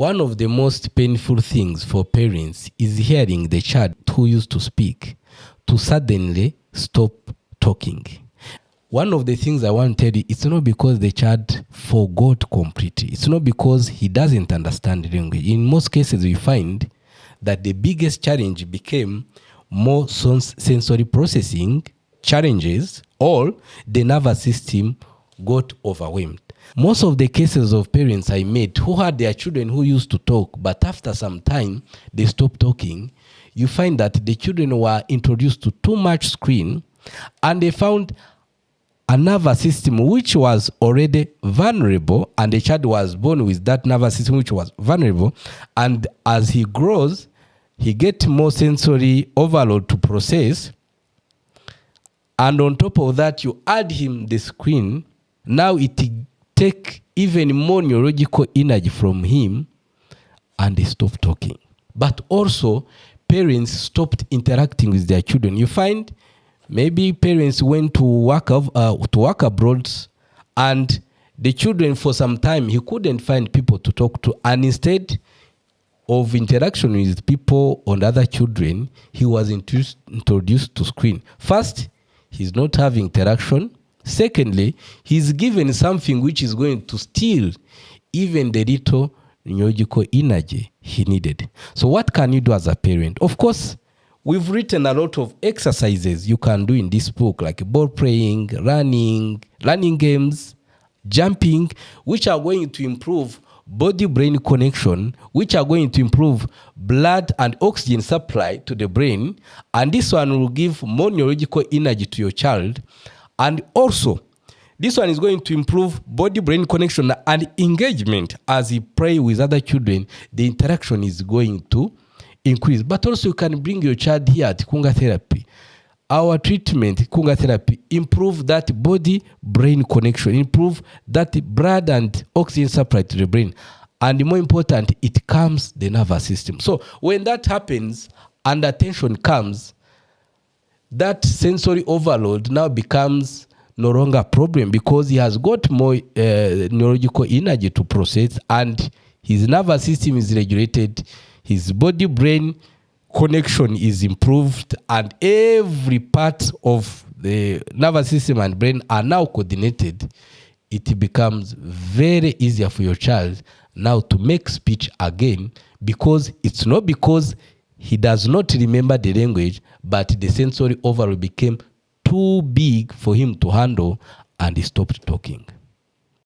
One of the most painful things for parents is hearing the child who used to speak to suddenly stop talking. One of the things I want to tell you, it's not because the child forgot completely. It's not because he doesn't understand the language. In most cases, we find that the biggest challenge became more sensory processing challenges, or the nervous system got overwhelmed. Most of the cases of parents I met who had their children who used to talk, but after some time they stopped talking, you find that the children were introduced to too much screen, and they found a nervous system which was already vulnerable, and the child was born with that nervous system which was vulnerable, and as he grows, he gets more sensory overload to process, and on top of that, you add him the screen. Now it take even more neurological energy from him, and they stop talking. But also, parents stopped interacting with their children. You find maybe parents went to work abroad, and the children for some time, he couldn't find people to talk to, and instead of interaction with people and other children, he was introduced to screen. First, he's not having interaction. Secondly, he's given something which is going to steal even the little neurological energy he needed. So what can you do as a parent? Of course, we've written a lot of exercises you can do in this book, like ball playing, running, learning games, jumping, which are going to improve body-brain connection, which are going to improve blood and oxygen supply to the brain. And this one will give more neurological energy to your child. And also, this one is going to improve body-brain connection and engagement. As you play with other children, the interaction is going to increase. But also, you can bring your child here at Kunga Therapy. Our treatment, Kunga Therapy, improve that body-brain connection, improve that blood and oxygen supply to the brain. And more important, it calms the nervous system. So when that happens and attention comes, that sensory overload now becomes no longer a problem, because he has got more neurological energy to process, and his nervous system is regulated, his body-brain connection is improved, and every part of the nervous system and brain are now coordinated. It becomes very easier for your child now to make speech again, because it's not because he does not remember the language, but the sensory overload became too big for him to handle, and he stopped talking.